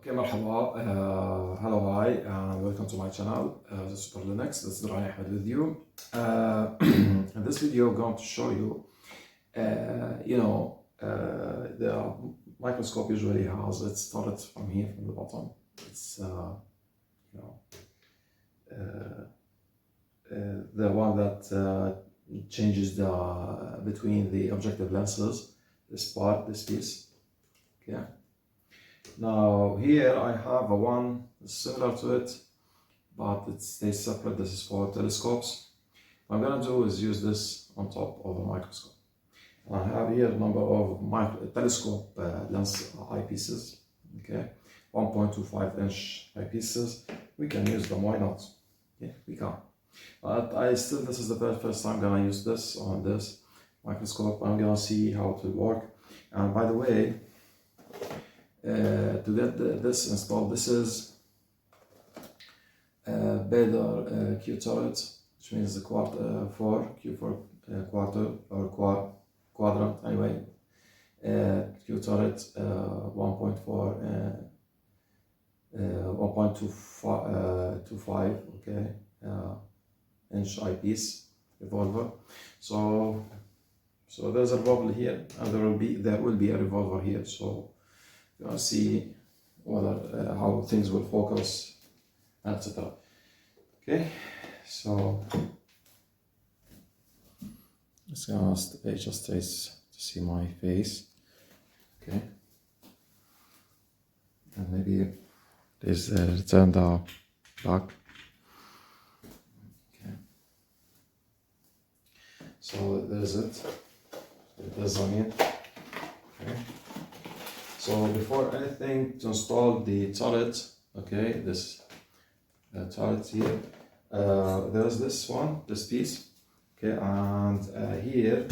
Okay, مرحبا. Hello, hi, and welcome to my channel. This is Super Linux. This is Ryan Ahmed with you. In this video, I'm going to show you, the microscope usually has, it starts from here, from the bottom. It's, the one that changes the between the objective lenses. This part, this piece. Okay. Now here I have a one similar to it, but it stays separate. This is for telescopes. What I'm gonna do is use this on top of a microscope. And I have here a number of telescope lens eyepieces. Okay, 1.25 inch eyepieces. We can use them. Why not? Yeah, we can. But this is the first time I'm gonna use this on this microscope. I'm gonna see how it will work. And by the way, to get this installed, this is Bader Q turret, which means the Q4 quarter or quadrant. Anyway, Q turret 1.25 okay, inch eyepiece revolver. So there's a revolver here, and there will be a revolver here. So you want to see whether how things will focus, etc. Okay, so let's ask the page just to see my face. Okay, and maybe there's return the back. Okay, so there's it. There's on it. Okay. So before anything, to install the turret, okay, this turret here, there's this one, this piece, okay, and here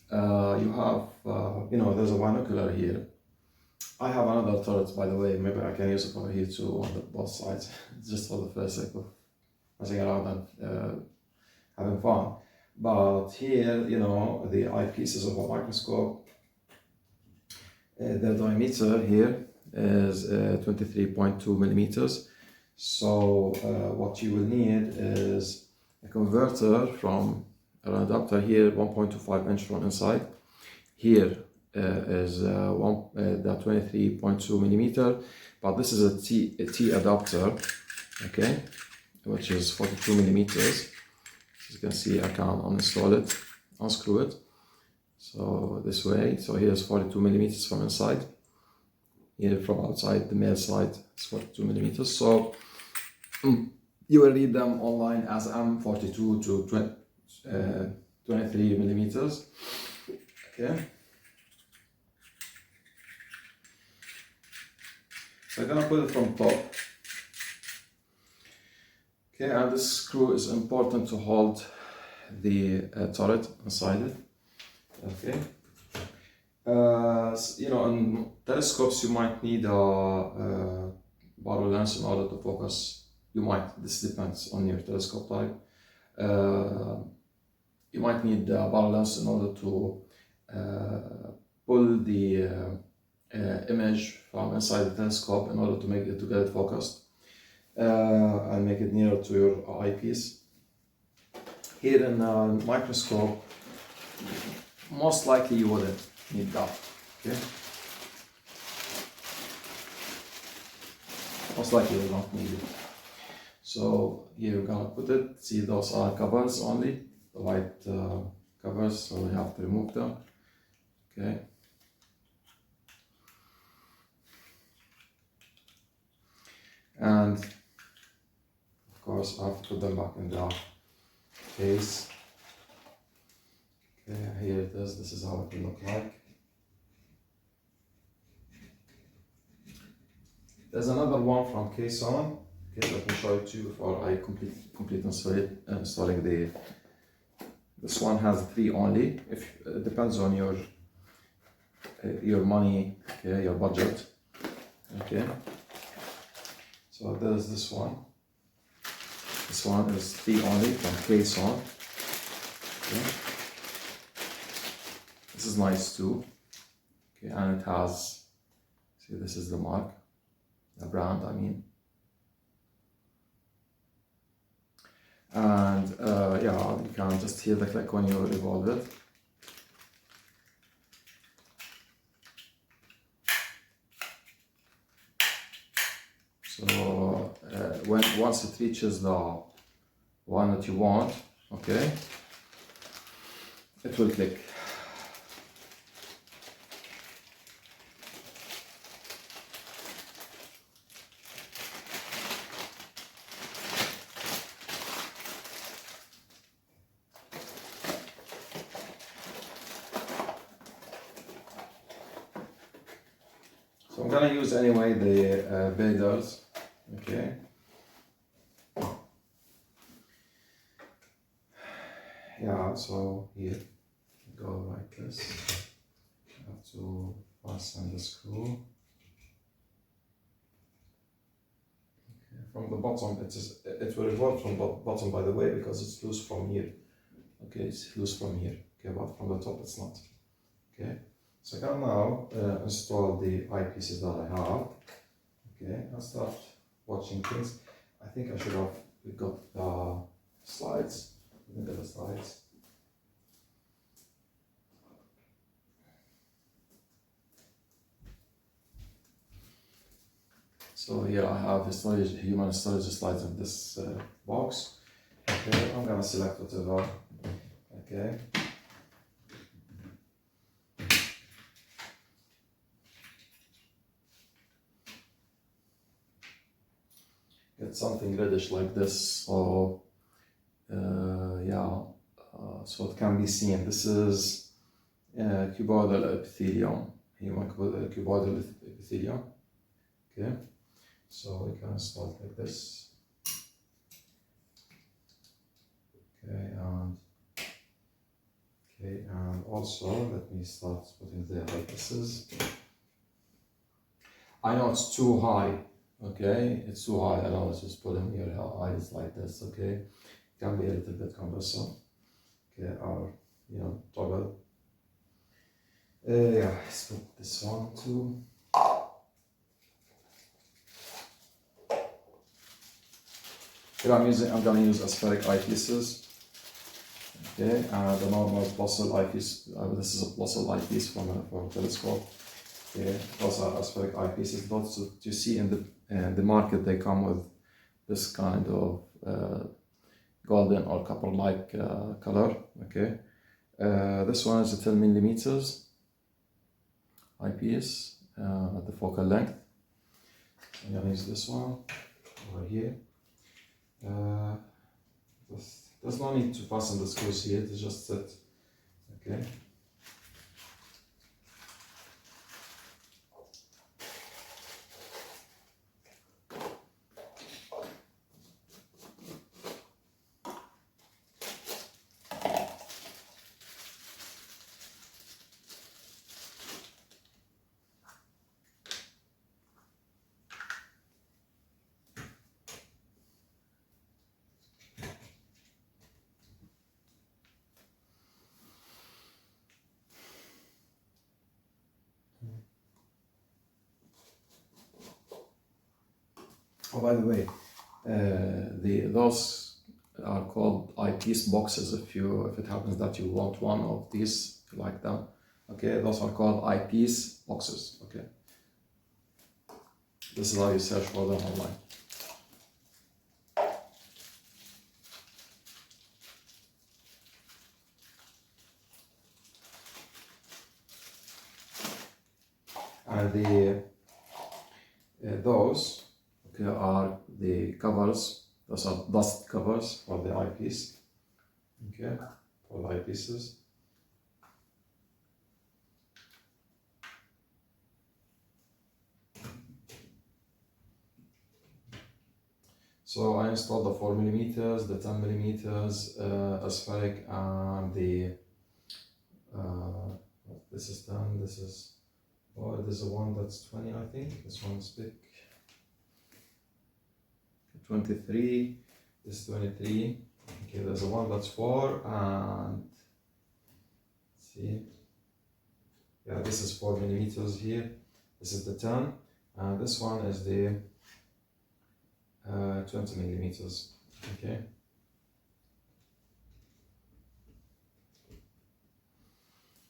you have, there's a binocular here. I have another turret, by the way. Maybe I can use it over here too on both sides, just for the first sake of messing around and having fun. But here, the eyepieces of a microscope. The diameter here is 23.2 millimeters. So what you will need is a converter from an adapter here, 1.25 inch from inside. Here is the 23.2 millimeter, but this is a T adapter, okay, which is 42 millimeters. As you can see, I can uninstall it, unscrew it. So this way, so here's 42 millimeters from inside. Here from outside, the male side is 42 millimeters. So you will read them online as M42 to 23 millimeters. Okay. So I'm gonna put it from top. Okay, and this screw is important to hold the turret inside it. Okay, in telescopes you might need a barrel lens in order to focus. This depends on your telescope type. You might need a barrel lens in order to pull the image from inside the telescope in order to get it focused and make it nearer to your eyepiece. Here in a microscope, most likely you wouldn't need that, okay? Most likely you don't need it. So here we're gonna put it. See, those are covers only, the white covers, so we have to remove them, okay? And of course I have to put them back in the case. Okay, here it is. This is how it will look like. There's another one from Cason. Okay, let me show it to you before I complete installing the. This one has 3 only. If it depends on your money, okay, your budget. Okay. So there's this one. This one is 3 only from Cason. Okay. This is nice too. Okay, and it has, see, this is the mark, the brand, I mean. And yeah, you can just hear the click when you revolve it. So once it reaches the one that you want, okay, it will click. So I'm gonna use anyway the baders, okay. Yeah, so here go like this. You have to fasten the screw. Okay. From the bottom, it will revolve from the bottom, by the way, because it's loose from here. Okay, it's loose from here. Okay, but from the top it's not. Okay, so I can now install the eyepieces that I have. Okay, I'll start watching things. I think I should have got the slides. Look at the slides. So here I have human storage slides in this box. Okay, I'm gonna select whatever. Okay. Get something reddish like this. So yeah, so it can be seen. This is cuboidal epithelium, human cuboidal epithelium. Okay, so we can start like this. Okay, and also let me start putting the eyepieces. I know it's too high. Okay, it's too high. I know, just put in your eyes like this. Okay, can be a little bit cumbersome. Okay, or toggle. Yeah, let's put this one too. Here I'm gonna use aspheric eyepieces. Okay, the normal Blossel eyepiece. This is a Blossel eyepiece from a telescope. Okay, those are aspheric eyepieces. Those that you see in the market, they come with this kind of golden or copper-like color. Okay, this one is a 10 millimeters eyepiece at the focal length. I'm gonna use this one over here. There's no need to fasten the screws here, it's just set. Okay. Oh, by the way, those are called eyepiece boxes. If it happens that you want one of these like that, okay, those are called eyepiece boxes. Okay, this is how you search for them online. And those are the covers. Those are dust covers for the eyepiece. Okay, for the eyepieces. So I installed the 4 millimeters, the 10 millimeters aspheric, and the this is 10. This is there's a one that's 20, I think. This one's big. 23, this is 23. Okay, there's a one that's 4, and let's see. Yeah, this is 4 millimeters here. This is the 10, and this one is the 20 millimeters. Okay.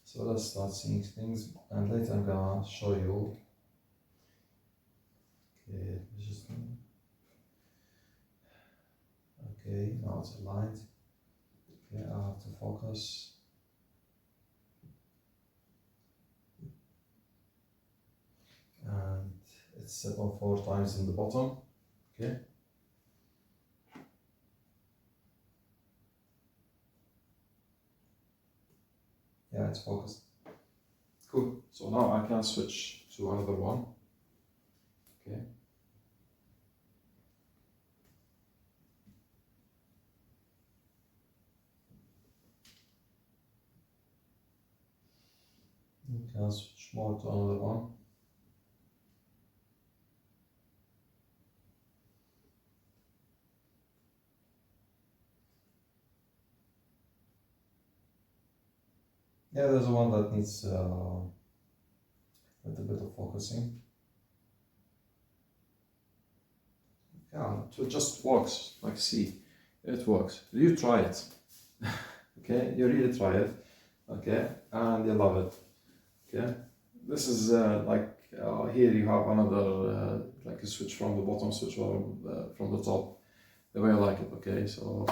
So let's start seeing things, and later I'm gonna show you. Okay, okay, now it's aligned. Okay, I have to focus. And it's set on 4 times in the bottom. Okay. Yeah, it's focused. Cool. So now I can switch to another one. Okay. You can switch more to another one. Yeah, there's one that needs a little bit of focusing. Yeah, it just works. Like, see, it works. You try it. Okay, you really try it. Okay, and you love it. Okay, this is here you have another like a switch from the bottom, switch from the top, the way I like it. Okay, so